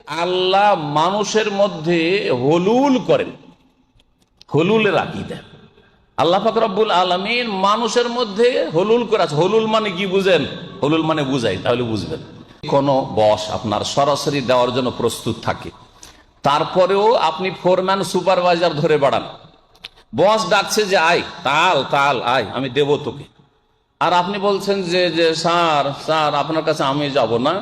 আল্লাহ মানুষের মধ্যে হলুল করেন, হলুলের আকীদা। আল্লাহ পাক রব্বুল আলামিন মানুষের মধ্যে হলুল করে আছে। হলুল মানে কি বুঝেন? হলুল মানে বুঝাই, তাহলে বুঝবেন। কোন বস আপনার সরাসরি দেওয়ার জন্য প্রস্তুত থাকে, তারপরেও আপনি ফোরম্যান সুপারভাইজার ধরে বাড়ান। বস ডাকছে যে আয়, তাল তাল আয়, আমি দেব তোকে। আর আপনি বলছেন যে যে স্যার স্যার আপনার কাছে আমি যাব না,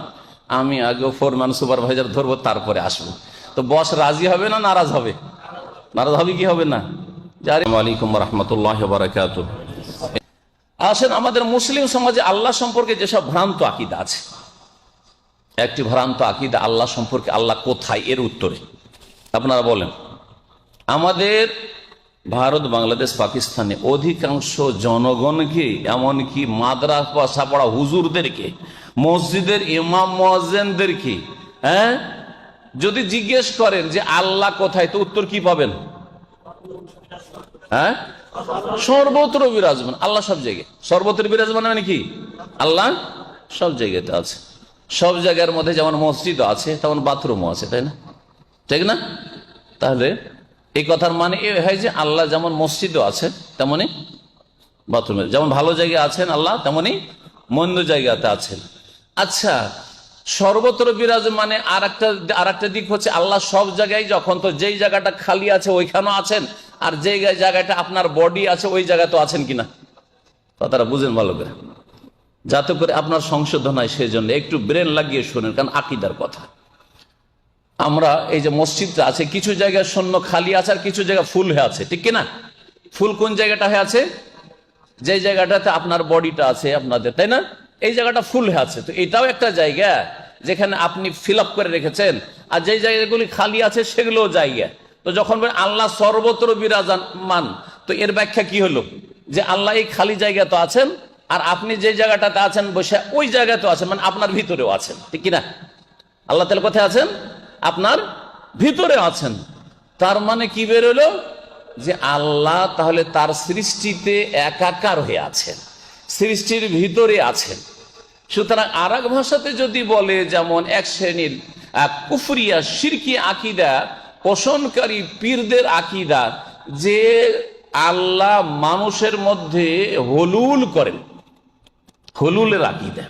আমি আগে ফোরম্যান সুপারভাইজার ধরবো তারপরে আসবো। তো বস রাজি হবে না নারাজ হবে? নারাজ হবে কি হবে না? আসসালামু আলাইকুম ওয়া রাহমাতুল্লাহি ওয়া বারাকাতুহু। আসেন, আমাদের মুসলিম সমাজে আল্লাহ সম্পর্কে যেসব ভ্রান্ত আকীদা আছে, একটি ভ্রান্ত আকীদা আল্লাহ সম্পর্কে, আল্লাহ কোথায়, এর উত্তরে আপনারা বলেন। আমাদের ভারত, বাংলাদেশ, পাকিস্তানে অধিকাংশ জনগণকে, এমনকি মাদ্রাসা পড়া হুজুরদেরকে, মসজিদের ইমাম মুয়াজ্জিনদেরকে যদি জিজ্ঞেস করেন যে আল্লাহ কোথায়, তো উত্তর কি পাবেন? সর্বত্র বিরাজমান। আল্লাহ সব জায়গায় সর্বত্র বিরাজমান মানে কি? আল্লাহ সব জায়গাতে আছে। সব জায়গার মধ্যে যেমন মসজিদও আছে, তেমন বাথরুমও আছে, তাই না? ঠিক না? তাহলে এই কথার মানে এ হয় যে আল্লাহ যেমন মসজিদও আছে, তেমনি বাথরুমে, যেমন ভালো জায়গায় আছেন আল্লাহ, তেমনি মন্দ জায়গাতে আছেন। আচ্ছা, সর্বত্র বিরাজ মানে আর একটা দিক হচ্ছে আল্লাহ সব জায়গায় যখন, তো যেই জায়গাটা খালি আছে ওইখানেও আছেন, আর যে জায়গাটা আপনার বডি আছে ওই জায়গাতেও আছেন কিনা, কথাটা বুঝেন ভালো করে, যাতে করে আপনার সংশোধন হয়। সেই জন্য একটু ব্রেন লাগিয়ে শোনেন, কারণ আকীদার কথা। আমরা এই যে মসজিদটা আছে, কিছু জায়গায় শূন্য খালি আছে, আর কিছু জায়গা ফুল হয়ে আছে, ঠিক কিনা? ফুল কোন জায়গাটা হয়ে আছে? যে জায়গাটাতে আপনার বডিটা আছে আপনাদের, তাই না? এই জায়গাটা ফুল হয়ে আছে। তো এটাও একটা জায়গা যেখানে আপনি ফিল আপ করে রেখেছেন, আর যে জায়গাগুলি খালি আছে সেগুলোও জায়গা। তো যখন আল্লাহ সর্বত্র বিরাজমান, তো এর ব্যাখ্যা কি হলো? যে আল্লাহ এই খালি জায়গা তো আছেন, আর আপনি যে জায়গাটাতে আছেন বসে ওই জায়গাতেও আছেন, মানে আপনার ভিতরেও আছেন, ঠিক কিনা? আল্লাহ তাআলা কোথায় আছেন? আপনার ভিতরে আছেন। তার মানে কি বেরোলো? যে আল্লাহ তাহলে তার সৃষ্টিতে একাকার হয়ে আছেন, সৃষ্টির ভিতরে আছেন। সুতরাং আর এক ভাষাতে যদি বলে, যেমন এক শ্রেণীর কুফরিয়া শিরকি আকীদা পোষণকারী পীরদের আকীদা, যে আল্লাহ মানুষের মধ্যে হলুল করেন, হলুলের আকীদা।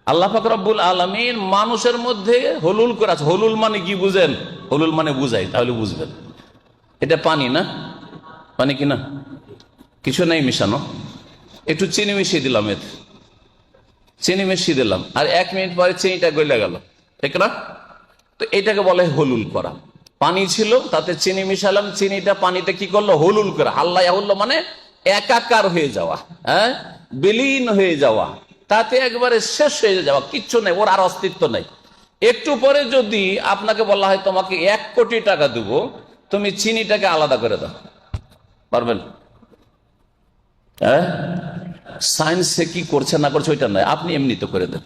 আল্লাহ পাক রব্বুল আলামিন মানুষের মধ্যে হলুল করে আছে। হলুল মানে কি বুঝেন? হলুল মানে বুঝাই, তাহলে বুঝবেন। এটা পানি না? পানি কিনা? কিছু নেই মিশানো, একটু চিনি মিশিয়ে দিলাম, এতে চিনি মিশিয়ে দিলাম, আর 1 মিনিট পরে চিনিটা গলে গেল, ঠিক না? তো এটাকে বলে হলুল করা। পানি ছিল, তাতে চিনি মিশালাম, চিনিটা পানিতে কি করলো? হলুল করা। আল্লাহ মানে একাকার হয়ে যাওয়া, বিলীন হয়ে যাওয়া, তাতে একবারে শেষ হয়ে যাওয়া, কিচ্ছু নেই, ওর আর অস্তিত্ব নেই। একটু পরে যদি আপনাকে বলা হয় তোমাকে 1 কোটি টাকা দেবো, তুমি চিনিটাকে আলাদা করে দাও, পারবেন? সায়েন্সে কি করছে না করছে ওইটা নয়, আপনি এমনি তো করে দেন।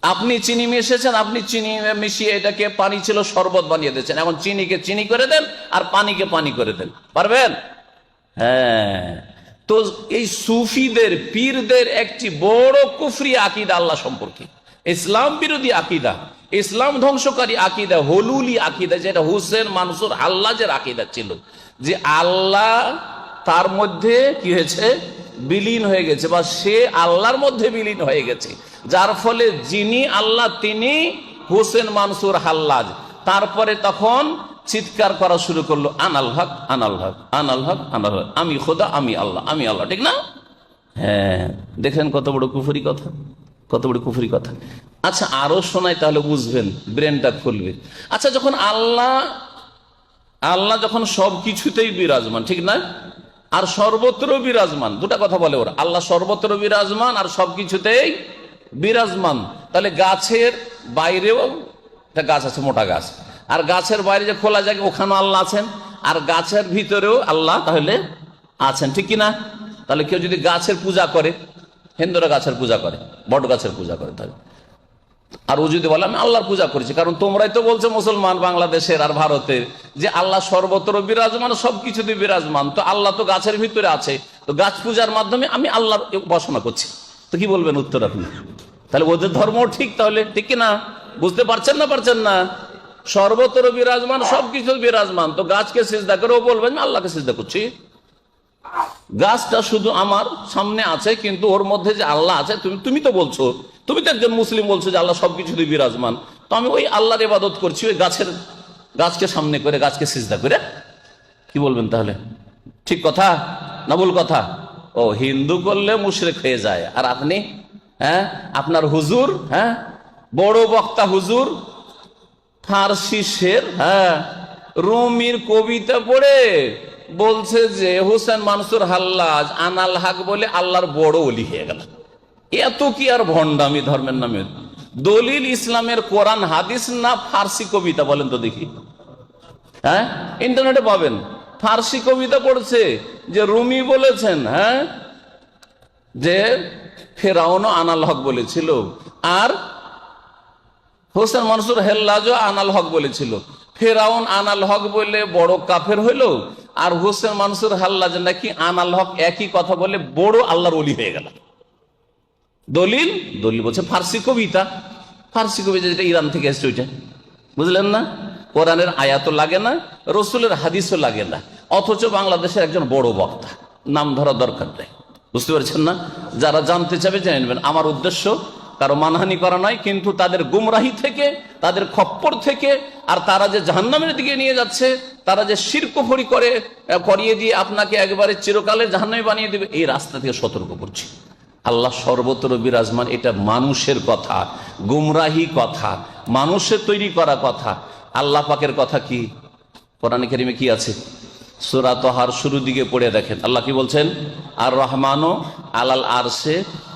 আপনি চিনি মিশিয়েছেন, আপনি চিনি মিশিয়ে এটাকে পানি ছিল শরবত বানিয়ে দিয়েছেন, এখন চিনিকে চিনি করে দেন আর পানিকে পানি করে দেন, পারবেন? হ্যাঁ। তো এই সুফিদের, পীরদের একটি বড় কুফরি আকীদা আল্লাহ সম্পর্কে, ইসলাম বিরোধী আকীদা, ইসলাম ধ্বংসকারী আকীদা, হলুলি আকীদা, যেটা হুসেন মানসুর হাল্লাজের আকীদা ছিল, যে আল্লাহ তার মধ্যে কি হয়েছে? বিলীন হয়ে গেছে, বা সে আল্লাহর মধ্যে বিলীন হয়ে গেছে, যার ফলে যিনি আল্লাহ তিনি হুসেন মানসুর হাল্লাজ। তারপরে তখন চিৎকার করা শুরু করলো, আনাল হক আনাল হক আনাল হক আনাল হক, আমি খোদা, আমি আল্লাহ, আমি আল্লাহ, ঠিক না? হ্যাঁ, দেখেন কত বড় কুফরি কথা, কত বড় কুফরি কথা। আচ্ছা, আরো শোনাই তাহলে বুঝবেন, ব্রেনটা খুলবে। আচ্ছা, যখন আল্লাহ যখন সব কিছুতেই বিরাজমান, ঠিক না? আর সর্বত্র বিরাজমান, দুটা কথা বলে ওরা। আল্লাহ সর্বত্র বিরাজমান আর সবকিছুতেই বিরাজমান, তাহলে গাছের বাইরেও একটা গাছ আছে, মোটা গাছ, আর গাছের বাইরে যে খোলা জায়গা, ওখানেও আল্লাহ আছেন, আর গাছের ভিতরেও আল্লাহ তাহলে আছেন, ঠিক কিনা? তাহলে কেউ যদি গাছের পূজা করে, হিন্দুরা গাছের পূজা করে, বট গাছের পূজা করে, তাহলে আর ও যদি বলে আমি আল্লাহর পূজা করেছি, কারণ তোমরাই তো বলছো মুসলমান বাংলাদেশের আর ভারতের, যে আল্লাহ সর্বত্র বিরাজমান, সবকিছুতে বিরাজমান, তো আল্লাহ তো গাছের ভিতরে আছে, তো গাছ পূজার মাধ্যমে আমি আল্লাহর উপাসনা করছি, তো কি বলবেন উত্তর আপনি? তাহলে ওদের ধর্ম ঠিক, তাহলে ঠিক কিনা? বুঝতে পারছেন না? পারছেন না? সর্বত্র বিরাজমান, সবকিছু বিরাজমান, তো গাছকে সিজদা করে ও বলবেন আল্লাহকে সিজদা করছি। গাছটা শুধু আমার সামনে আছে, কিন্তু ওর মধ্যে যে আল্লাহ আছে তুমি তো বলছো, তুমি তো একজন মুসলিম বলছো যে আল্লাহ সবকিছুতে বিরাজমান, তো আমি ওই আল্লাহর ইবাদত করছি ওই গাছকে সামনে করে, গাছকে সিজদা করে। কি বলবেন তাহলে? ঠিক কথা না ভুল কথা? ও হিন্দু করলে মুশরিক হয়ে যায়। আর আপনি, আপনার হুজুর, বড় বক্তা হুজুর ফার্সি শের, রুমির কবিতা পড়ে বলছে যে হোসেন মানসুর হাল্লাজ আনাল হক বলে আল্লাহর বড় ওলি হয়ে গেল। এত কি আর ভণ্ডামি ধর্মের নামে? দলিল ইসলামের কোরআন হাদিস না ফার্সি কবিতা? বলেন তো দেখি। ইন্টারনেটে পাবেন, ফার্সি কবিতা পড়ছে যে রুমি বলেছেন যে ফেরাউনও আনাল হক বলেছিল, আর হোসেন মনসুর হেল্লাজও আনাল হক বলেছিল। ফেরাউন আনাল হক বলে বড় কাফের হইল, আর হোসেন মনসুর হাল্লাজ নাকি আনাল হক একই কথা বলে বড় আল্লাহর ওলি হয়ে গেল। দলিল বলছে ফার্সি কবিতা। ফার্সি কবিতা যেটা ইরান থেকে এসছে ওইটা, বুঝলেন না? কোরআনের আয়াতও লাগে না, রসুলের হাদিসও লাগে না, অথচ বাংলাদেশের একজন বড় বক্তা, নাম ধরা দরকার নেই। বুঝতে পারছেন না? যারা জানতে চাবে জেনে নেবেন। আমার উদ্দেশ্য কারো মানহানি করা নয়, কিন্তু তাদের গুমরাহি থেকে, তাদের খপ্পর থেকে, আর তারা যে জাহান্নামের দিকে নিয়ে যাচ্ছে, তারা যে শিরকুফরি করিয়ে দিয়ে আপনাকে একবারে চিরকালের জাহান্নামে বানিয়ে দেবে, এই রাস্তা থেকে সতর্ক করছি। আল্লাহ সর্বত্র বিরাজমান, এটা মানুষের কথা, গুমরাহি কথা, মানুষের তৈরি করা কথা। আল্লাহ পাকের কথা কি কোরআনে কারিমে কি আছে? সূরা তাহার শুরু দিকে পড়ে দেখেন, আল্লাহ কি বলছেন? আর রহমানও আলাল আরশে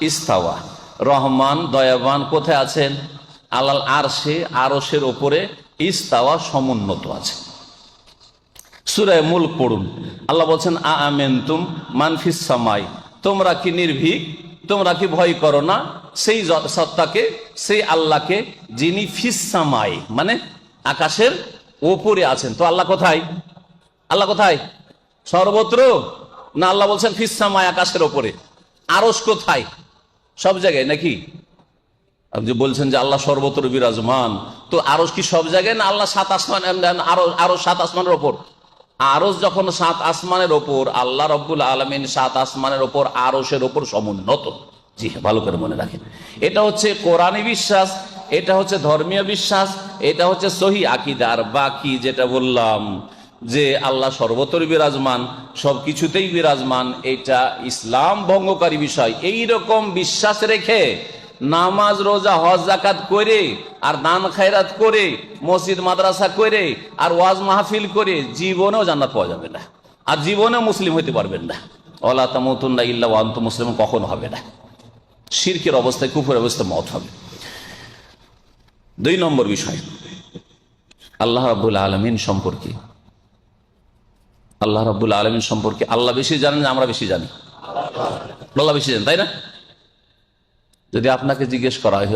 ইস্তাওয়া। রহমান দয়াবান কোথায় আছেন? আলাল আরশে, আরশের ওপরে, ইস্তাওয়া সমুন্নত আছে। সূরা মুলক পড়ুন, আল্লাহ বলছেন আমেনতুম মান ফিস সামাই, তোমরা কি নির্ভীক, তোমরা কি ভয় করো না সেই সত্তাকে, সেই আল্লাহকে যিনি ফিস সামাই মানে আকাশের ওপরে আছেন। তো আল্লাহ কোথায়? আল্লাহ কোথায়? সর্বত্র না? আল্লাহ বলছেন ফিস সামাই, আকাশের ওপরে। আরশ কোথায়? সব জায়গায় নাকি? আপনি বলছেন যে আল্লাহ সর্বত্র বিরাজমান, তো আরশ কি সব জায়গায় না? আল্লাহ সাত আসমান, আরশ সাত আসমানের ওপর। আরশ যখন সাত আসমানের ওপর, আল্লাহ রব্বুল আলামিন সাত আসমানের ওপর, আরশের ওপর সমুন্নত। জি হ্যাঁ, ভালো করে মনে রাখেন। এটা হচ্ছে কোরআনী বিশ্বাস, এটা হচ্ছে ধর্মীয় বিশ্বাস, এটা হচ্ছে সহি আকীদা। আর বাকি যেটা বললাম যে আল্লাহ সর্বত্র বিরাজমান, সবকিছুতেই বিরাজমান, এটা ইসলাম ভঙ্গকারী বিষয়। এই রকম বিশ্বাস রেখে নামাজ রোজা হজ যাকাত করে, আর দান খায়রাত করে, মসজিদ মাদ্রাসা করে, আর ওয়াজ মাহফিল করে জীবনেও জান্নাত পাওয়া যাবে না, আর জীবনেও মুসলিম হইতে পারবেন না। ওয়ালা তামুতুন্না ইল্লা ওয়া আনতুম মুসলিমুন কখনো হবে না। শিরকের অবস্থায়, কুফরের অবস্থায় মওত হবে। 2 নম্বর বিষয়, আল্লাহ রাব্বুল আলামিন সম্পর্কে। আল্লাহ রাব্বুল আলামিন সম্পর্কে আল্লাহ বেশি জানেন না আমরা বেশি জানি? আল্লাহ বেশি জানেন, তাই না? যদি আপনাকে জিজ্ঞেস করা হয়,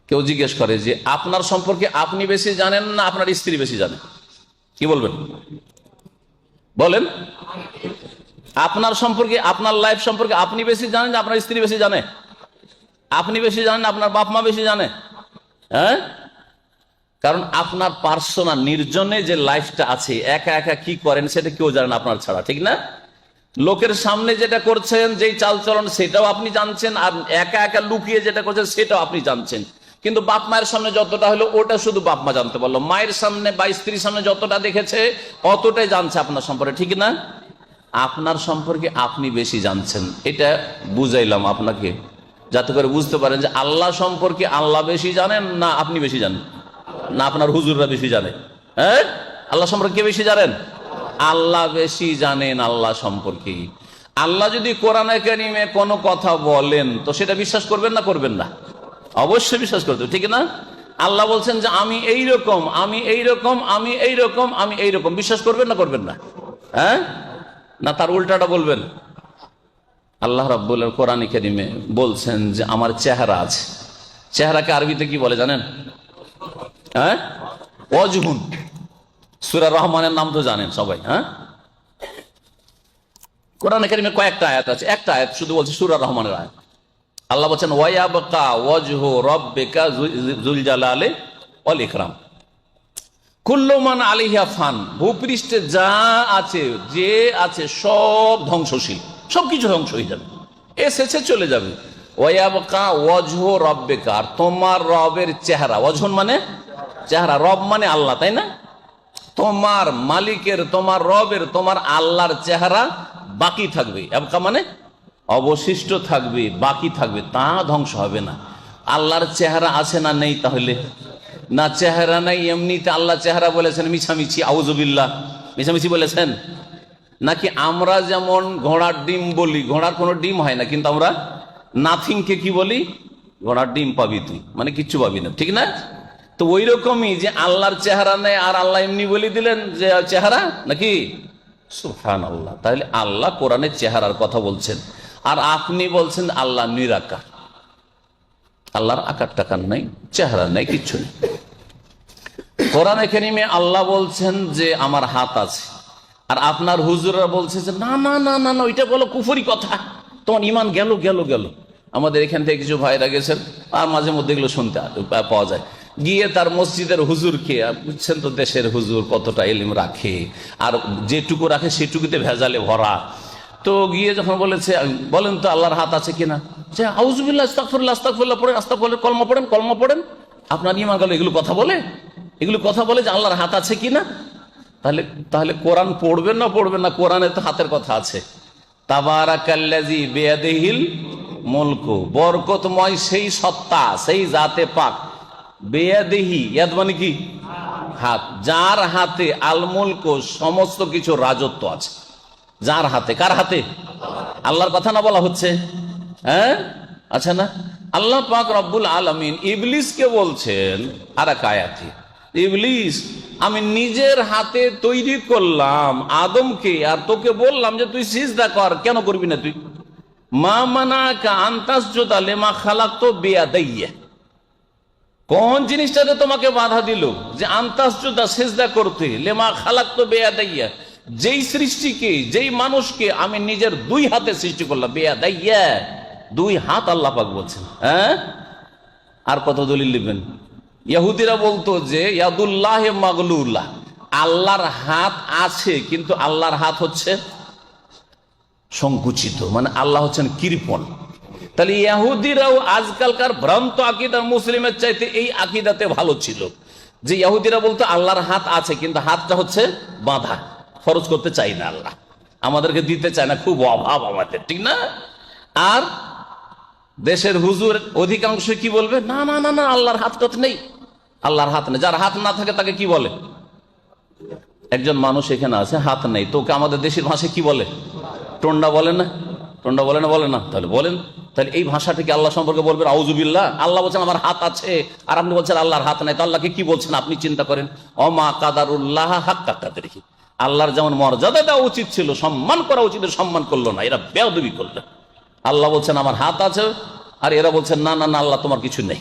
কেউ জিজ্ঞেস করে যে আপনার সম্পর্কে আপনি বেশি জানেন না আপনার স্ত্রী বেশি জানে, কি বলবেন? বলেন, আপনার সম্পর্কে, আপনার লাইফ সম্পর্কে আপনি বেশি জানেন না আপনার স্ত্রী বেশি জানে? আপনি বেশি জানেন, আপনার বাপ মা বেশি জানে? কারণ আপনার পার্সোনাল নির্জনে যে লাইফটা আছে, একা একা কি করেন সেটা কেউ জানেন আপনার ছাড়া, ঠিক না? লোকের সামনে যেটা করছেন, যেই চালচলন, সেটাও আপনি জানছেন, আর একা একা লুকিয়ে যেটা করছেন সেটাও আপনি জানছেন। কিন্তু বাপ মায়ের সামনে যতটা হলো ওটা শুধু বাপ মা জানতে পারলো, মায়ের সামনে বা স্ত্রীর সামনে যতটা দেখেছে অতটাই জানছে আপনার সম্পর্কে, ঠিক না? আপনার সম্পর্কে আপনি বেশি জানছেন, এটা বুঝাইলাম আপনাকে, যাতে করে বুঝতে পারেন যে আল্লাহ সম্পর্কে আল্লাহ বেশি জানেন না আপনি বেশি জানেন, না আপনার হুজুররা বেশি জানে। আল্লাহ সম্পর্কে কে বেশি জানেন? আল্লাহ বেশি জানেন আল্লাহ সম্পর্কে। আল্লাহ যদি কোরআনে কারিমে কোনো কথা বলেন তো সেটা বিশ্বাস করবেন না করবেন না? অবশ্যই বিশ্বাস করতে, ঠিক না? আল্লাহ বলছেন যে আমি এই রকম, আমি এই রকম, আমি এই রকম, আমি এই রকম, বিশ্বাস করবেন না করবেন না? না তার উল্টাটা বলবেন? আল্লাহ রাব্বুল কোরআনে কারিমে বলছেন যে আমার চেহারা আছে। চেহারাকে আরবিতে কি বলে জানেন? ওয়াজহুন। সূরা রহমানের নাম তো জানেন সবাই। কোরআনে কারিমে কয়েকটা আয়াত আছে, একটা আয়াত শুধু বলছে সূরা রহমানের আয়াত। আল্লাহ বলছেন ওয়ায়াবকা ওয়াজহু রাব্বিকা যুল জালালি ওয়াল ইকরাম। কুল্লু মান আলাইহা ফান, ভূপৃষ্ঠে যা আছে যে আছে সব ধ্বংসশীল, সবকিছু ধ্বংস হয়ে যাবে, এসেছে চলে যাবে। ওয়াবকা ওয়াজহু রাব্বিকা, আর তোমার রবের চেহারা, ওয়াজহুন মানে চেহারা, রব মানে আল্লাহ, তাই না? তোমার মালিকের, তোমার রবের, তোমার আল্লাহর চেহারা বাকি থাকবে। আবকা মানে অবশিষ্ট থাকবে, বাকি থাকবে, তা ধ্বংস হবে না। আল্লাহর চেহারা আছে না নেই? তাহলে না, চেহারা নাই, এমনিতে আল্লাহ চেহারা বলেছেন মিছামিছি, আউযুবিল্লাহ, মিছামিছি বলেছেন। নাকি আমরা যেমন ঘোড়ার ডিম বলি, ঘোড়ার কোনো ডিম হয় না, কিন্তু আমরা নাথিংকে কি বলি? ঘোড়ার ডিম পাবি তুই, মানে কিচ্ছু পাবি না, ঠিক না? তো ওই রকমই যে আল্লাহর চেহারা নেই আর আল্লাহ এমনি বলে দিলেন যে চেহারা, নাকি? সুবহানাল্লাহ। তাহলে আল্লাহ কোরআনের চেহারার কথা বলছেন, আর আপনি বলছেন আল্লাহ নিরাকার। আল্লাহর আকার টাকার নাই, চেহারা নাই, কিচ্ছু নেই। কোরআনে কারিমে আল্লাহ বলছেন যে আমার হাত আছে, আর আপনার হুজুররা বলছে যে না না না না না, ওইটা বলো কুফরি কথা, তোমার ইমান গেল গেল গেল। আমাদের এখান থেকে কিছু ভাইরা গেছেন, আর মাঝে মধ্যে এগুলো শুনতে পাওয়া যায়, গিয়ে তার মসজিদের হুজুরকে, বুঝছেন তো দেশের হুজুর কতটা ইলম রাখে, আর যেটুকু রাখে সেটুকুতে ভেজালে ভরা। তো গিয়ে যখন বলেছে বলেন তো আল্লাহর হাত আছে কিনা, যে আউযুবিল্লাহ আস্তাগফিরুল্লাহ আস্তাগফিরুল্লাহ পড়েন, আস্তাগফিরুল্লাহ, কলমা পড়েন, কলমা পড়েন, আপনার ইমান গেল। এগুলো কথা বলে, এগুলো কথা বলে যে আল্লাহর হাত আছে কিনা? তাহলে তাহলে কোরআন পড়বেন না পড়বেন না? কোরআনে তো হাতের কথা আছে। তাবারাকাল্লাযী বিয়াদিহিল মুলকু, বরকতময় সেই সত্তা, সেই জাতে পাক, বিয়াদিহি, ইয়াদ মানে কি? হাত, যার হাতে আল মুলকু, সমস্ত কিছু রাজত্ব আছে, যার হাতে। কার হাতে? আল্লাহর কথা না বলা হচ্ছে? হ্যাঁ, আচ্ছা না? আল্লাহ পাক রব্বুল আলামিন ইবলিসকে বলছেন আর এক আয়াতে, ইবলিস আমি নিজের হাতে তৈরি করলাম আদমকে, আর তোকে বললাম যে তুই সিজদা কর, কেন করবি না তুই? মা মানাকা আন তাসজুদা লিমা খালাকতু বিয়াদাইয়া, কোন জিনিসটাতে তোমাকে বাধা দিল যে আন তাসজুদা, সিজদা করতে, লিমা খালাকতু বিয়াদাইয়া, যেই সৃষ্টিকে, যেই মানুষকে আমি নিজের দুই হাতে সৃষ্টি করলাম, বিয়াদাইয়া, দুই হাত আল্লাহ পাক বলছেন। হ্যাঁ, আর কত দলিল নেবেন? ইহুদিরা বলতো যে ইয়াদুল্লাহ মাগলুল্লাহ, আল্লাহর হাত আছে, কিন্তু আল্লাহর হাত হচ্ছে সংকুচিত, মানে আল্লাহ হচ্ছেন কৃপণ। তাহলে ইহুদিরাও আজকালকার ভ্রান্ত আকীদা মুসলিমের চাইতে এই আকীদাতে ভালো ছিল, যে ইহুদিরা বলতো আল্লাহর হাত আছে, কিন্তু হাতটা হচ্ছে বাঁধা, খরচ করতে চাই না আল্লাহ, আমাদেরকে দিতে চায় না, খুব অভাব আমাদের, ঠিক না? আর দেশের হুজুর অধিকাংশ কি বলবে? না না না না, আল্লাহর হাত টাত নেই, আল্লাহর হাত নেই। যার হাত না থাকে তাকে কি বলে? একজন মানুষ এখানে আছে, হাত নেই, তোকে আমাদের দেশের ভাষায় কি বলে? টন্ডা বলে না? টন্ডা বলে না? বলে না? তাহলে বলেন, তাহলে এই ভাষাটাকে আল্লাহ সম্পর্কে বলবেন আউযুবিল্লাহ? আল্লাহ বলছেন আমার হাত আছে, আর আপনি বলছেন আল্লাহর হাত নাই, তো আল্লাহকে কি বলছেন আপনি চিন্তা করেন। অমা কাদারুল্লাহ হাক্কা কাদরিহি, আল্লাহর যেমন মর্যাদা দেওয়া উচিত ছিল, সম্মান করা উচিত, সম্মান করলো না, এরা বেয়াদবি করলো। আল্লাহ বলছেন আমার হাত আছে, আর এরা বলছেন না না না, আল্লাহ তোমার কিছু নেই।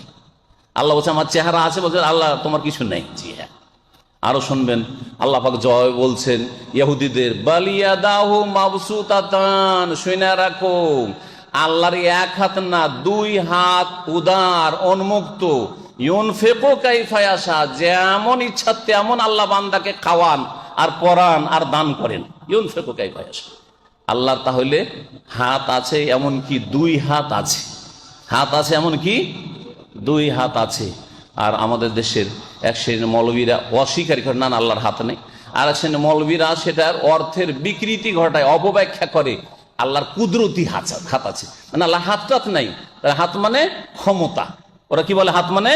আল্লাহ বলছে আমার চেহারা আছে, বলছেন আল্লাহ তোমার কিছু নেই। জি হ্যাঁ। আরো শুনবেন, আল্লাহ পাক জয় বলছেন ইহুদিদের, বালিয়াদাহু মাবসুতাতান, শুনে রাখো আল্লাহর এক হাত না, দুই হাত উদার, উন্মুক্ত, ইউনফিকু কাইফা ইয়াশা, যেমন ইচ্ছা তেমন আল্লাহ বান্দাকে খাওয়ান আর পরান আর দান করেন। ইউনফিকু কাইফা ইয়াশা, আল্লাহর তাহলে হাত আছে, এমন কি দুই হাত আছে, হাত আছে এমন কি দুই হাত আছে। আর আমাদের দেশের এক শ্রেণীর মৌলবীরা অস্বীকার করে, না না আল্লাহর হাত নেই। আর এক শ্রেণীর মৌলবীরা সেটার অর্থের বিকৃতি ঘটায়, অপব্যাখ্যা করে, আল্লাহর কুদরতি হাত আছে, মানে আল্লাহ হাত টাত নাই। হাত মানে ক্ষমতা, ওরা কি বলে? হাত মানে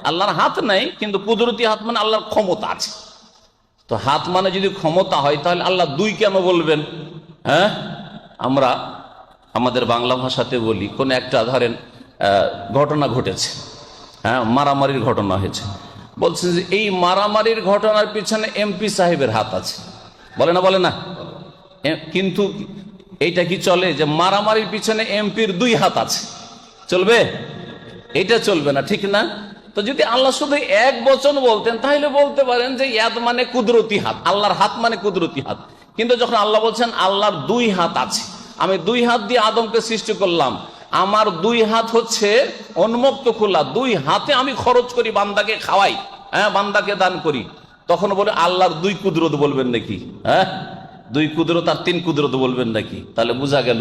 আল্লাহর হাত নাই, কিন্তু কুদরতি হাত মানে আল্লাহর ক্ষমতা আছে। তো হাত মানে যদি ক্ষমতা হয়, তাহলে আল্লাহ দুই কেন বলবেন? হ্যাঁ, আমরা আমাদের বাংলা ভাষাতে বলি, কোন একটা ধরেন ঘটনা ঘটেছে, হ্যাঁ, মারামারির ঘটনা হয়েছে, বলছেন যে এই মারামারির ঘটনার পিছনে এমপি সাহেবের হাত আছে, বলে না? বলে না? কিন্তু এইটা কি চলে যে মারামারির পিছনে এমপির দুই হাত আছে? চলবে? এটা চলবে না, ঠিক না? তো যদি আল্লাহ শুধু এক বচন বলতেন, তাহলে বলতে পারেন যে ইয়াদ মানে কুদরতি হাত, আল্লাহর হাত মানে কুদরতি হাত। কিন্তু যখন আল্লাহ বলছেন আল্লাহর দুই হাত আছে, আমি দুই হাত দিয়ে আদমকে সৃষ্টি করলাম, আমার দুই হাত হচ্ছে উন্মুক্ত খোলা, দুই হাতে আমি খরচ করি, বান্দাকে খাওয়াই, হ্যাঁ, বান্দাকে দান করি, তখন বলে আল্লাহর দুই কুদরত বলবেন নাকি? হ্যাঁ, দুই কুদরত আর তিন কুদরত বলবেন নাকি? তাহলে বোঝা গেল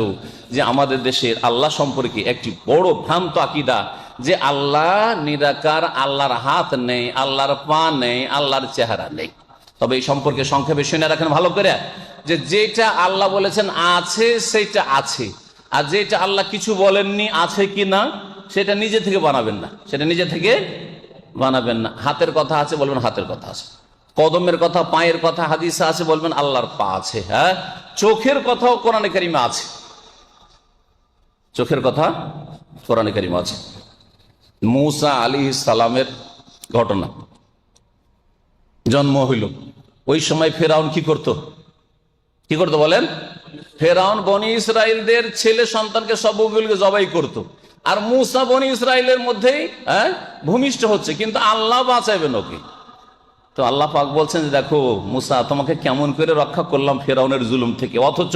যে আমাদের দেশের আল্লাহ সম্পর্কে একটি বড় ভ্রান্ত আকীদা, যে আল্লাহ নিরাকার, আল্লাহর হাত নেই, আল্লাহর পা নেই, আল্লাহর চেহারা নেই। তবে এই সম্পর্কে সংক্ষেপে শুনে রাখেন ভালো করে, যে যেটা আল্লাহ বলেছেন আছে সেটা আছে, আর যেটা আল্লাহ কিছু বলেননি আছে কি না সেটা নিজে থেকে বানাবেন না, সেটা নিজে থেকে বানাবেন না। হাতের কথা আছে বলবেন হাতের কথা আছে, কদমের কথা, পায়ের কথা হাদিসে আছে বলবেন আল্লাহর পা আছে। হ্যাঁ, চোখের কথাও কোরআনে কারিমে আছে, চোখের কথা কোরআনে কারিমে আছে। মূসা আলাইহিস সালামের ঘটনা, জন্ম হইল, ওই সময় ফেরাউন কি করতো বলেন? ফেরাউন বনি ইসরায়েলদের ছেলে সন্তানকে সব জবাই করত, আর মূসা বনি ইসরায়েলের মধ্যেই ভূমিষ্ঠ হচ্ছে, কিন্তু আল্লাহ বাঁচাইবেন ওকে। তো আল্লাহ পাক বলছেন যে দেখো মূসা, তোমাকে কেমন করে রক্ষা করলাম ফেরাউনের জুলুম থেকে, অথচ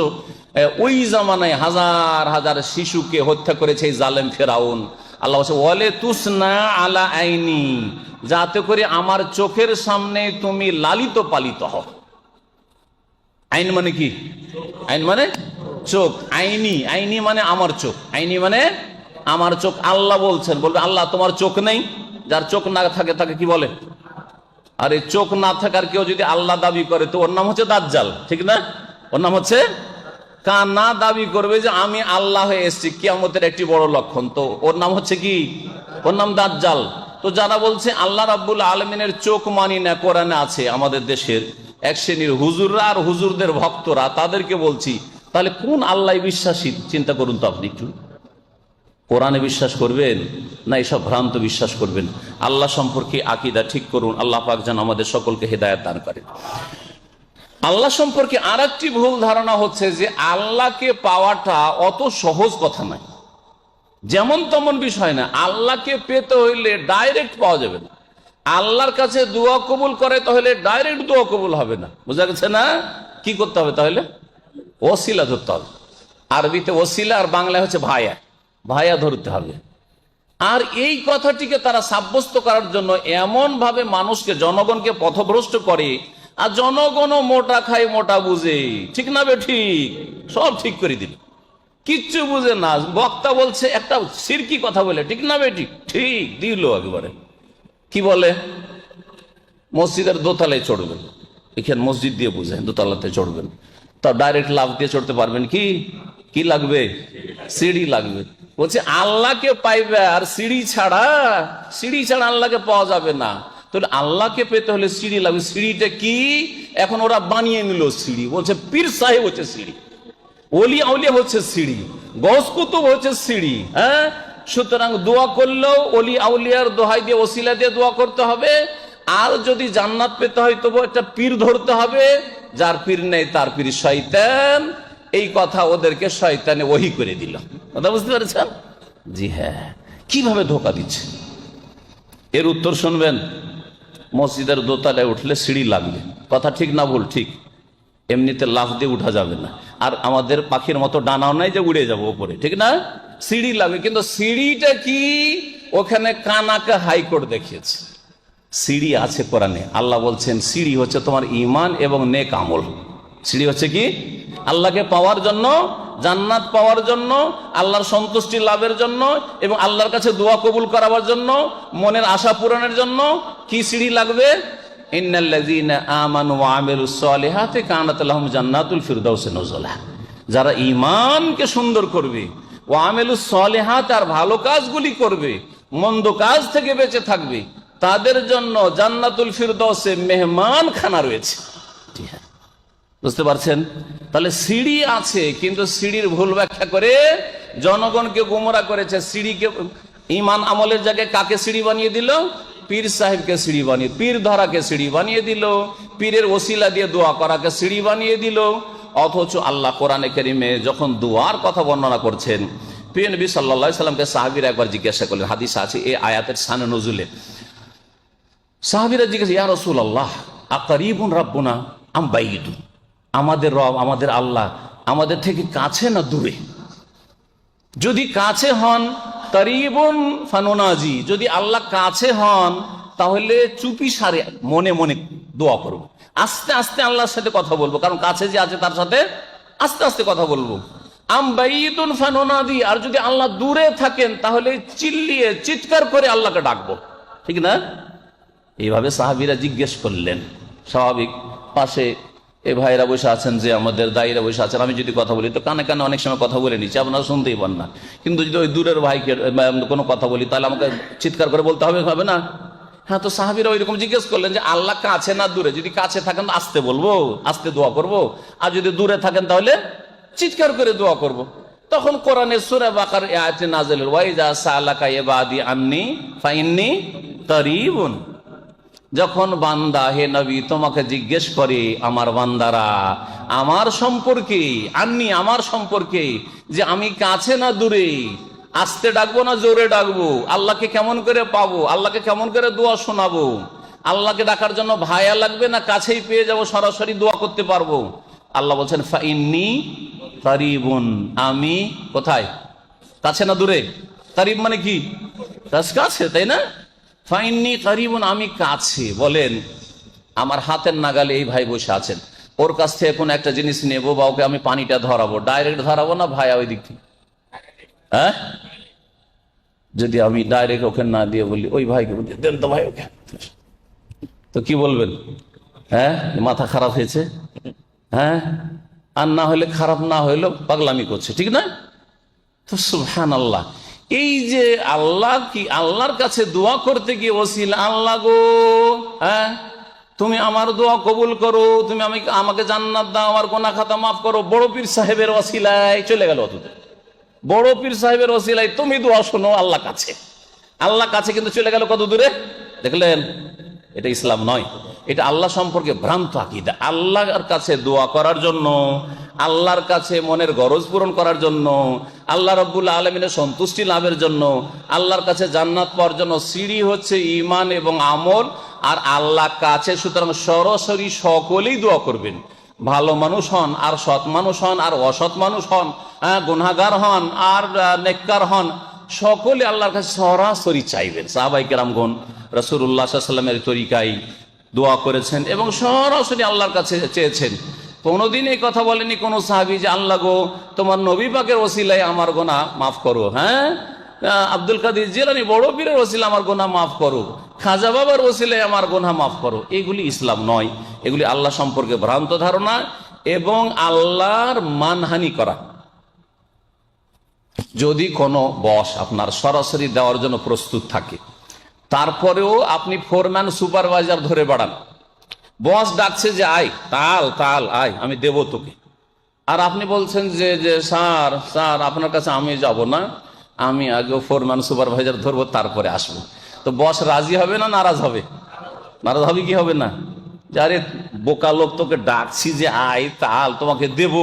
ওই জামানায় হাজার হাজার শিশুকে হত্যা করেছে এই জালেম ফেরাউন। আল্লাহ বলছে ওয়ালে তুসনা আলা আইনি, যাতে করে আমার চোখের সামনে তুমি লালিত পালিত হও। আইন মানে কি? আইন মানে চোখ। আইনি, আইনি মানে আমার চোখ, আইনি মানে আমার চোখ। আল্লাহ বলছেন, বলবে আল্লাহ তোমার চোখ নেই? যার চোখ না থাকে তাকে কি বলে? আর এই চোখ না থাকার কেউ যদি আল্লাহ দাবি করে তো ওর নাম হচ্ছে দাজ্জাল, ঠিক না? ওর নাম হচ্ছে কানা। দাবি করবে যে আমি আল্লাহ হয়ে এসেছি, কিয়ামতের একটি বড় লক্ষণ, তো ওর নাম হচ্ছে কি? ওর নাম দাজ্জাল। তো যারা বলছে আল্লাহ রাব্বুল আলামিনের চোখ মানি না, কোরআনে আছে, আমাদের দেশের এক শ্রেণীর হুজুররা আর হুজুরদের ভক্তরা, তাদেরকে বলছি তাহলে কোন আল্লাহ বিশ্বাসী চিন্তা করুন তো আপনি একটু। কোরআনে বিশ্বাস করবেন না এসব ভ্রান্ত বিশ্বাস করবেন? আল্লাহ সম্পর্কে আকীদা ঠিক করুন। আল্লাহ পাক যেন আমাদের সকলকে হেদায়েত দান করেন। আল্লাহ সম্পর্কে আর একটি ভুল ধারণা হচ্ছে যে আল্লাহকে পাওয়াটা অত সহজ কথা নয়, যেমন তেমন বিষয় না। আল্লাহকে পেতে হইলে ডাইরেক্ট পাওয়া যাবে না। আল্লাহর কাছে দোয়া কবুল করে তাহলে ডাইরেক্ট দোয়া কবুল হবে না, বোঝা গেছে না? কি করতে হবে তাহলে? ওসিলা ধরতে হবে। আরবিতে ওসিলা, আর বাংলায় হচ্ছে ভায়া, ভায়া ধরতে হবে। আর এই কথাটিকে তারা সাব্যস্ত করার জন্য এমন ভাবে মানুষকে, জনগণকে পথভ্রষ্ট করে, আর জনগণও মোটা খায় মোটা বুঝে, ঠিক না বে ঠিক? সব ঠিক করে দিল, কিচ্ছু বুঝে না। বক্তা বলছে একটা শিরকি কথা বলে, ঠিক না বে ঠিক? ঠিক দিল একেবারে। কি বলে? মসজিদের দোতলায় চড়বেন, এখানে মসজিদ দিয়ে বুঝেন দোতলাতে চড়বেন, তা ডাইরেক্ট লাফ দিয়ে চড়তে পারবেন কি? কি লাগবে? সিঁড়ি লাগবে। বলছে আল্লাহকে পাইবে আর সিঁড়ি ছাড়া আল্লাহকে পাওয়া যাবে না। তাহলে আল্লাহকে পেতে হলে সিঁড়ি লাগবে। সিঁড়িটা কি? এখন ওরা বানিয়ে নিল সিঁড়ি, বলছে পীর সাহেব হচ্ছে সিঁড়ি, ওলি আউলিয়া হচ্ছে সিঁড়ি, গৌস কুতুব হচ্ছে সিঁড়ি। হ্যাঁ, সুতরাং দোয়া করলেও ওলি আউলিয়ার দোহাই দিয়ে, ওসিলা দিয়ে দোয়া করতে হবে। আর যদি জান্নাত পেতে হয় তবু একটা পীর ধরতে হবে, যার পীর নেই তার পীর শয়তান। এই কথা ওদেরকে শয়তানে ওহী করে দিল। কথা বুঝতে পেরেছেন? জি হ্যাঁ। কিভাবে ধোকা দিচ্ছে এর উত্তর শুনবেন। মসজিদের দোতলায় উঠলে সিঁড়ি লাগবে, কথা ঠিক না ভুল? ঠিক। এমনিতে লাফ দিয়ে উঠা যাবে না, আর আমাদের পাখির মতো ডানাও নাই যে উড়ে যাবো উপরে, ঠিক না? সিঁড়ি লাগবে। কিন্তু সিঁড়িটা কি? ওখানে কানাকে হাইকোর্ট দেখিয়েছে। সিঁড়ি আছে কোরআনে। আল্লাহ বলছেন সিঁড়ি হচ্ছে তোমার ঈমান এবং নেক আমল। সিঁড়ি হচ্ছে কি? আল্লাহকে পাওয়ার জন্য, জান্নাত পাওয়ার জন্য, আল্লাহর সন্তুষ্টি লাভের জন্য, এবং আল্লাহর কাছে দোয়া কবুল করাবার জন্য, মনের আশা পূরণের জন্য কি সিঁড়ি লাগবে? ইন্নাল্লাযীনা আমানু ওয়া আমিলুস সালিহাতি কানাত লাহুম জান্নাতুল ফিরদাউসি নুজুলা। যারা ঈমানকে সুন্দর করবে, ওয়া আমিলুস সালিহাত, আর ভালো কাজগুলি করবে, মন্দ কাজ থেকে বেঁচে থাকবে, তাদের জন্য জান্নাতুল ফিরদাউসে মেহমান খানা রয়েছে। ঠিক আছে, বুঝতে পারছেন? তাহলে সিঁড়ি আছে, কিন্তু সিঁড়ির ভুল ব্যাখ্যা করে জনগণকে গোমরা করেছে। সিঁড়িকে, ঈমান আমলের জায়গায় কাকে সিঁড়ি বানিয়ে দিল? পীর সাহেবকে সিঁড়ি বানিয়ে, পীর ধরাকে সিঁড়ি বানিয়ে দিল, পীরের ওসিলা দিয়ে দোয়া করাকে সিঁড়ি বানিয়ে দিল। অথচ আল্লাহ কোরআনে কারিমে যখন দোয়ার কথা বর্ণনা করছেন, প্রিয় নবী সাল্লাল্লাহু আলাইহি সাল্লামকে সাহাবীরা একবার জিজ্ঞাসা করলেন, হাদিস আছে এই আয়াতের শানে নজুলে। সাহাবীরা জিজ্ঞাসা, ইয়া রাসূলুল্লাহ আকারিবুন রাব্বুনা আম বাইয়িদুন? আমাদের রব, আমাদের আল্লাহ আমাদের থেকে কাছে না দূরে? যদি কাছে হন, কারিবুন ফানুনাজি, যদি আল্লাহ কাছে হন তাহলে চুপি সারে মনে মনে দোয়া করব, আস্তে আস্তে আল্লাহর সাথে কথা বলবো, কারণ কাছে যে আছে তার সাথে আস্তে আস্তে কথা বলবো। আম বাইদুন ফানুনাদি, আর যদি আল্লাহ দূরে থাকেন তাহলে চিল্লিয়ে চিৎকার করে আল্লাহকে ডাকবো, ঠিক না? এইভাবে সাহাবীরা জিজ্ঞেস করলেন। স্বাভাবিক, পাশে এই ভাইরা বসে আছেন, যে আমাদের দায়ীরা বসে আছেন, আমি যদি কথা বলি তো কানে কানে অনেক সময় কথা বলে নিচ্ছি, আপনারা শুনতেই পান না, কিন্তু যদি ওই দূরের ভাইকে কোনো কথা বলি তাহলে আমাকে চিৎকার করে বলতে হবে না? হ্যাঁ, তো সাহাবীরা ওইরকম জিজ্ঞেস করলেন যে আল্লাহ কাছে না দূরে? যদি কাছে থাকেন আস্তে বলবো, আস্তে দোয়া করব, আর যদি দূরে থাকেন তাহলে চিৎকার করে দোয়া করব। তখন কোরআনের সূরা বাকারার আয়াত নাযিল হল, ওয়াইজা সালাকা ইবাদি আন্নী ফাইন্নী করিবুন। যখন বান্দা, হে নবী, তোমাকে জিজ্ঞেস করে আমার বান্দারা আমার সম্পর্কে, আন্নী আমার সম্পর্কে, যে আমি কাছে না দূরে, আস্তে ডাকবো না জোরে ডাকবো, আল্লাহকে কেমন করে পাবো, আল্লাহকে কেমন করে দোয়া শোনাবো, আল্লাহকে ডাকার জন্য ভায়া লাগবে না কাছেই পেয়ে যাব, সরাসরি দোয়া করতে পারবো? আল্লাহ বলছেন ফাইন্নী কারিবুন, আমি কোথায়? কাছে না দূরে? কারিব মানে কি? কাছে, তাই না? ফাইন্নী কারিবুন, আমি কাছে। বলেন, আমার হাতের নাগালে এই ভাই বসে আছেন, ওর কাছ থেকে কোন একটা জিনিস নেবো বা ওকে আমি পানিটা ধরাবো, ডাইরেক্ট ধরাবো না ভাইয়া ওই দিক থেকে? হ্যাঁ, যদি আমি ডাইরেক্ট ওকে না দিয়ে বলি ওই ভাইকে বলি দেন তো ভাই ওকে, তো কি বলবেন? হ্যাঁ, মাথা খারাপ হয়েছে, হ্যাঁ, আর না হলে খারাপ না হইলেও পাগলামি করছে, ঠিক না? তো সুবহানাল্লাহ, এই যে আল্লাহ, কি আল্লাহর কাছে দোয়া করতে গিয়ে ওসিলা, আল্লাহ গো, হ্যাঁ তুমি আমার দোয়া কবুল করো, তুমি আমাকে জান্নাত দাও, আমার গুনাহ খাতা মাফ করো, বড় পীর সাহেবের ওসিলায় চলে গেল অত, বড় পীর সাহেবের ওসিলায় তুমি দোয়া শোনো আল্লাহ কাছে, আল্লাহ কাছে কিন্তু চলে গেল কত দূরে, দেখলেন? এটা ইসলাম নয়, এটা আল্লাহ সম্পর্কে ভ্রান্ত আকীদা। আল্লাহর কাছে দোয়া করার জন্য, আল্লাহর কাছে মনের গরজ পূরণ করার জন্য, আল্লাহ রাব্বুল আলামিনের সন্তুষ্টি লাভের জন্য, আল্লাহর কাছে জান্নাত পাওয়ার জন্য সিঁড়ি হচ্ছে ঈমান এবং আমল, আর আল্লাহ কাছে। সুতরাং সরাসরি সকলেই দোয়া করবেন, ভালো মানুষ হন আর সৎ মানুষ হন আর অসৎ মানুষ হন, গুনাহগার হন আর নেককার হন, সকলে আল্লাহর কাছে সরাসরি চাইবেন। সাহাবায়ে কেরামগণ রাসূলুল্লাহ সাল্লাল্লাহু আলাইহি ওয়াসাল্লামের তরিকায় দোয়া করেছেন এবং সরাসরি আল্লাহর কাছে চেয়েছেন। কোনোদিন এই কথা বলেনি কোন সাহাবী যে আল্লাহ গো তোমার নবী পাকের ওসিলায় আমার গুনাহ মাফ করো, হ্যাঁ আব্দুল কাদের জিলানী বড় পীরের ওসিলায় আমার গুনাহ মাফ করো, খাজা বাবার ওসিলায় আমার গুনাহ মাফ করো। এগুলি ইসলাম নয়, এগুলি আল্লাহ সম্পর্কে ভ্রান্ত ধারণা এবং আল্লাহর মানহানি করা। যদি কোনো বস আপনার সরাসরি দেওয়ার জন্য প্রস্তুত থাকে, তারপরেও আপনি ফোরম্যান সুপারভাইজার ধরে বাড়ান, বস ডাকছে যে আয় তাল আয় আমি দেব তোকে, আর আপনি বলছেন যে স্যার স্যার আপনার কাছে আমি যাব না, আমি আগে ফোরম্যান সুপারভাইজার ধরবো তারপরে আসবো, তো বস রাজি হবে না নারাজ হবে? নারাজ হবে কি হবে না? যে আরে বোকা লোক, তোকে ডাকছি যে আয় তাল তোমাকে দেব,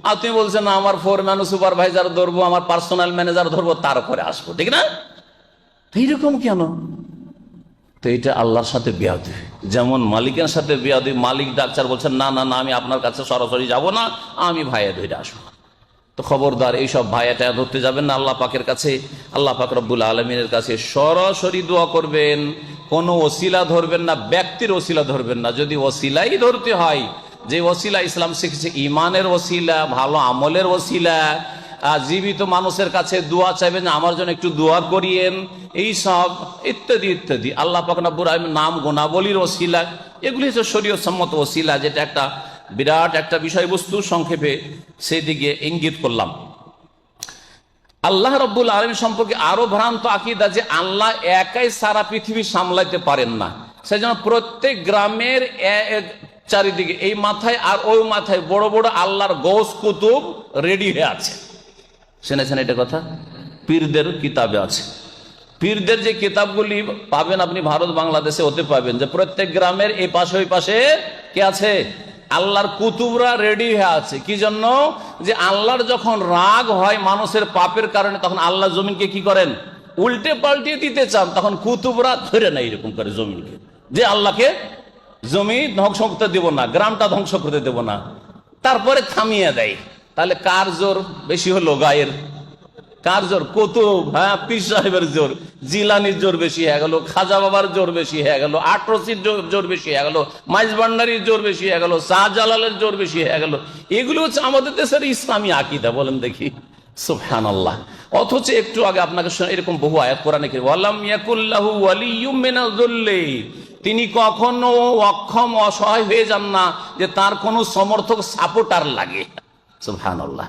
আর তুমি বলছেন না আমার ফোরম্যান সুপারভাইজার ধরবো, আমার পার্সোনাল ম্যানেজার ধরবো তারপরে আসবো, ঠিক না? এইরকম কেন? তো এটা আল্লাহর সাথে বেয়াদবি। যেমন মালিকের সাথে বেয়াদবি, মালিক ডাক্তার বলছেন না না না আমি আপনার কাছে সরাসরি যাব না, আমি ভাইয়া ধরে আসবো। তো খবরদার এইসব ভাইয়াটা ধরতে যাবেন না আল্লাহ পাকের কাছে। আল্লাহ পাক রব্বুল আলামিনের কাছে সরাসরি দোয়া করবেন, কোনো ওসিলা ধরবেন না, ব্যক্তির ওসিলা ধরবেন না। যদি ওসিলাই ধরতে হয়, যে ওসিলা ইসলাম শিখেছে ইমানের ওসিলা, ভালো আমলের ওসিলা, জীবিত মানুষের কাছে দোয়া চাইবেন আমার জন্য একটু দোয়া করিয়েন, এই সব ইত্যাদি ইত্যাদি, আল্লাহ পাক রব্বুল আলামিনের নাম গুণাবলীর ওসিলা, এগুলি হচ্ছে শরীয়ত সম্মত ওসিলা, যেটা একটা বিরাট একটা বিষয়বস্তু। সংক্ষেপে সেদিকে ইঙ্গিত করলাম। আল্লাহ রাব্বুল আলামিন সম্পর্কে আরো ভ্রান্ত আকীদা যে আল্লাহ একাই সারা পৃথিবী সামলাইতে পারেন না, সেজন্য প্রত্যেক গ্রামের চারিদিকে এই মাথায় আর ওই মাথায় বড় বড় আল্লাহর গৌস কুতুব রেডি হয়ে আছে। শুনেছেন এটা কথা? পীরদের কিতাবে আছে। পীরদের যে কিতাবগুলি পাবেন আপনি ভারত বাংলাদেশে, হতে পাবেন যে প্রত্যেক গ্রামের এই পাশে ওই পাশে কে আছে? আল্লাহর কুতুবরা রেডি হয়ে আছে। কি জন্য? যে আল্লাহর যখন রাগ হয় মানুষের পাপের কারণে, তখন আল্লাহ জমিনকে কি করেন? উল্টে পাল্টে দিতে চান, তখন কুতুবরা ধরে না এরকম করে জমিনকে, যে আল্লাহকে জমি ধ্বংস করতে দেব না, গ্রামটা ধ্বংস করতে দেব না, তারপরে থামিয়ে দেয়। তাহলে কার জোর বেশি হলো? গায়ের? কার জোর? কুতুব, হ্যাঁ, পীর সাহেবের জোর, জিলানির জোর বেশি হয়ে গেল, খাজা বাবার জোর বেশি হয়ে গেল, আটরসির জোর বেশি হয়ে গেল, মাইজ ভান্ডারির জোর বেশি হয়ে গেল, শাহজালালের জোর বেশি হয়ে গেল। এগুলো হচ্ছে আমাদের দেশের ইসলামী আকীদা। বলেন দেখি সুবহানাল্লাহ। অথচ একটু আগে আপনাকে এরকম বহু আয়াত কোরআনে কি, ওয়ালাম ইয়াকুল্লাহু ওয়ালিয়্যুম মিনায-যুল্লি, তিনি কখনো অক্ষম অসহায় হয়ে যান না যে তার কোনো সমর্থক সাপোর্টার লাগে। সুবহানাল্লাহ।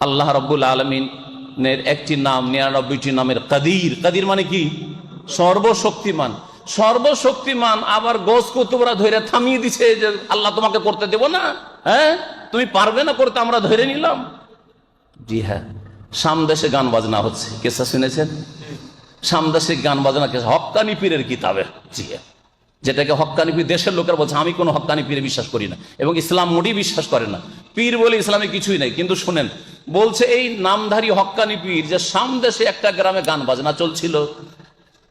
আল্লাহ রাব্বুল আলামিনের একটি নাম 99টি নামের কাদির। কাদির মানে কি? সর্বশক্তিমান। সর্বশক্তিমান। আবার গোস কুতুবরা ধরে থামিয়ে দিছে যে আল্লাহ তোমাকে করতে দেব না, হ্যাঁ, তুমি পারবে না করতে, আমরা ধরে নিলাম। জি হ্যাঁ, সামদেশে গান বাজনা হচ্ছে, কেসা শুনেছেন? সামদেশে গান বাজনা কেসা হক্কানি পীরের কিতাবে। জি হ্যাঁ, যেটাকে হক্কানি পীর দেশের লোকের বলছে। আমি কোনো হক্কানি পীরে বিশ্বাস করি না এবং ইসলাম মোটেই বিশ্বাস করে না। পীর বলে ইসলামে কিছুই নাই। কিন্তু শুনেন, বলছে এই নামধারী হক্কানি পীর যে সামদেশে একটা গ্রামে গান বাজনা চলছিল,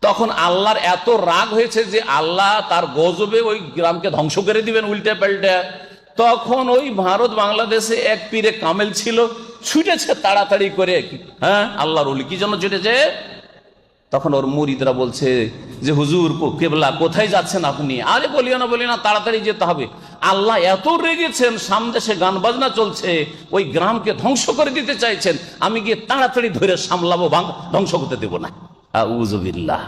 তখন আল্লাহর এত রাগ হয়েছে যে আল্লাহ তার গজবে ওই গ্রামকে ধ্বংস করে দিবেন উল্টে পাল্টে। তখন ওই ভারত বাংলাদেশে এক পীরে কামেল ছিল, ছুটেছে তাড়াতাড়ি করে, হ্যাঁ, আল্লাহর ওলি। কি জন্য ছুটেছে? তখন ওর মুরিদরা বলছে যে হুজুর কেবলা কোথায় যাচ্ছেন আপনি? আরে বলিও না, তাড়াতাড়ি যেতে হবে। আল্লাহ এত রেগেছেন, সামদেশে গান বাজনা চলছে, ওই গ্রামকে ধ্বংস করে দিতে চাইছেন, আমি গিয়ে তাড়াতাড়ি ধরে সামলাবো, ধ্বংস করতে দেবো না। আউযুবিল্লাহ।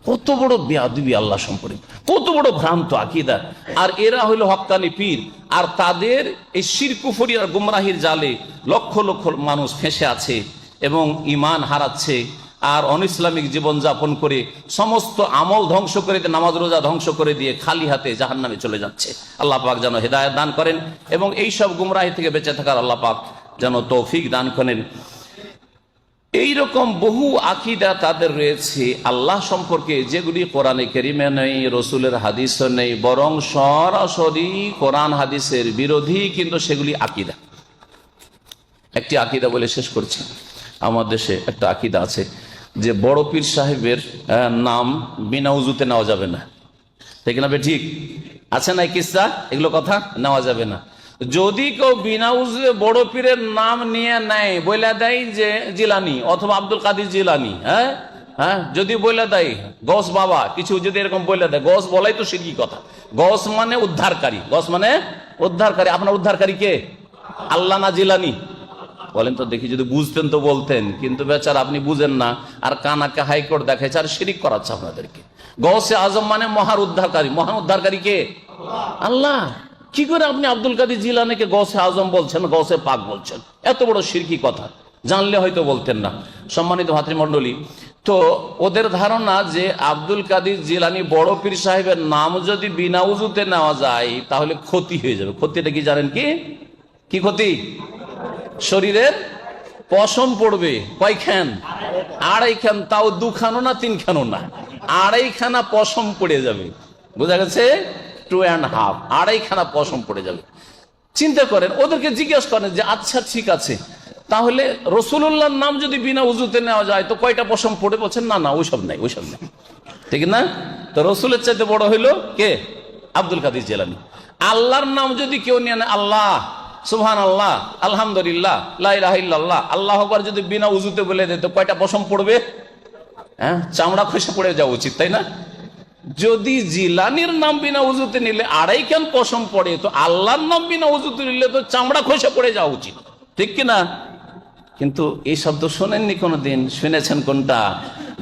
কত বড় বেয়াদবি আল্লাহ সম্পর্কে, কত বড় ভ্রান্ত আকীদা। আর এরা হইল হক্কানি পীর। আর তাদের এই শিরক কুফরি আর গুমরাহির জালে লক্ষ লক্ষ মানুষ ফেঁসে আছে এবং ঈমান হারাচ্ছে আর অনইসলামিক জীবন যাপন করে সমস্ত আমল ধ্বংস করে দিয়ে, নামাজ রোজা ধ্বংস করে দিয়ে খালি হাতে জাহান্নামে চলে যাচ্ছে। আল্লাহ পাক যেন হেদায়েত দান করেন এবং এই সব গুমরাহি থেকে বেঁচে থাকার আল্লাহ পাক যেন তৌফিক দান করেন। এইরকম বহু আকীদা তাদের রয়েছে আল্লাহ সম্পর্কে, যেগুলি কোরআনে কারিমে নেই, রসুলের হাদিসও নেই, বরং সরাসরি কোরআন হাদিসের বিরোধী, কিন্তু সেগুলি আকীদা। একটি আকীদা বলে শেষ করছি। আমার দেশে একটা আকীদা আছে যে বড় পীর সাহেবের নাম বিনা উজুতে নেওয়া যাবে না। ঠিক না? ঠিক আছে না? কিসা এগুলো কথা নেওয়া যাবে না। যদি কেউ বিনা উজুতে বড় পীরের নাম নিয়ে নেয়, বলে দেয় যে জিলানি অথবা আব্দুল কাদের জিলানি, হ্যাঁ হ্যাঁ, যদি বলে দেয় গস বাবা, কিছু যদি এরকম বলে দেয়, গস বলাই তো শিরকি কথা। গস মানে উদ্ধারকারী, গস মানে উদ্ধারকারী। আপনার উদ্ধারকারী কে? আল্লাহ না জিলানি? বলেন তো দেখি, যদি বুঝতেন তো বলতেন, কিন্তু বেচারা আপনি বুঝেন না আর কানাকে হাইকোর্ট দেখাইছে আর শিরিক করাচ্ছে আপনাদেরকে। গৌসে আজম মানে মহান উদ্ধারকারী। মহান উদ্ধারকারী কে? আল্লাহ। কি করে আপনি আব্দুল কাদের জিলানীকে গৌসে আজম বলছেন, গৌসে পাক বলছেন? এত বড় শিরকি কথা, জানলে হয়তো বলতেন না। সম্মানিত ভাতৃমণ্ডলী, তো ওদের ধারণা যে আব্দুল কাদের জিলানী বড় পীর সাহেবের নাম যদি বিনা উজুতে নেওয়া যায় তাহলে ক্ষতি হয়ে যাবে। ক্ষতিটা কি জানেন? কি ক্ষতি? শরীরের পশম পড়বে। কয়খান? 2.5 খান। তাও 2 খানও না, 3 খানও না, 2.5 খানা পশম পড়ে যাবে। বোঝা গেছে? 2.5, 2.5 খানা পশম পড়ে যাবে। চিন্তা করেন, ওদেরকে জিজ্ঞেস করেন যে আচ্ছা ঠিক আছে, তাহলে রসুল্লাহর নাম যদি বিনা উজুতে নেওয়া যায় তো কয়টা পশম পড়ে? বলছেন না, ওইসব নাই, ওইসব নাই। ঠিক না? তো রসুলের চাইতে বড় হইলো কে? আব্দুল কাদের জিলানী। আল্লাহর নাম যদি কেউ নিয়ে নেয়, আল্লাহ, সুবহানাল্লাহ, আলহামদুলিল্লাহ, লা ইলাহা ইল্লাল্লাহ, আল্লাহু আকবার, যদি বিনা উজুতে বলে দেয় তো কয়টা পশম পড়বে? হ্যাঁ, চামড়া খসে পড়ে যাওয়া উচিত, তাই না? যদি জিলানির নাম বিনা উজুতে নিলে 2.5 খান পশম পড়ে, তো আল্লাহর নাম বিনা উজুতে নিলে তো চামড়া খসে পড়ে যাওয়া উচিত, ঠিক কিনা? কিন্তু এই শব্দ শোনেননি কোনোদিন? শুনেছেন কোনটা?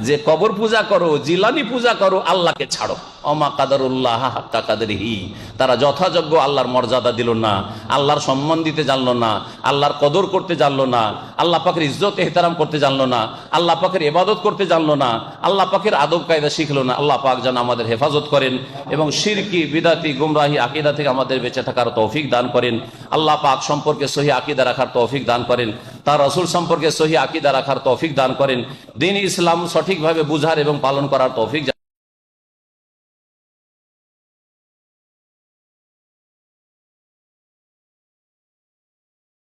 যে কবর পূজা করো, জিলানি পূজা করো, আল্লাহকে ছাড়ো। অমা কাদারুল্লাহ হাক্কা কাদরিহি, তারা যথাযোগ্য আল্লাহর মর্যাদা দিল না, আল্লাহর সম্মান দিতে জানলো না, আল্লাহর কদর করতে জানলো না, আল্লাহ পাকের ইজ্জত এহতারাম করতে জানলো না, আল্লাহ পাকের ইবাদত করতে জানলো না, আল্লাহ পাকের আদব কায়দা শিখলো না। আল্লাহ পাক যেন আমাদের হেফাজত করেন এবং শিরকি, বিদাতি, গুমরাহি আকীদা থেকে আমাদের বেঁচে থাকার তৌফিক দান করেন। আল্লাহ পাক সম্পর্কে সহি আকীদা রাখার তৌফিক দান করেন, তার রাসূল সম্পর্কে সহি আকীদা রাখার তৌফিক দান করেন, দ্বীন ইসলাম সঠিকভাবে বুঝার এবং পালন করার তৌফিক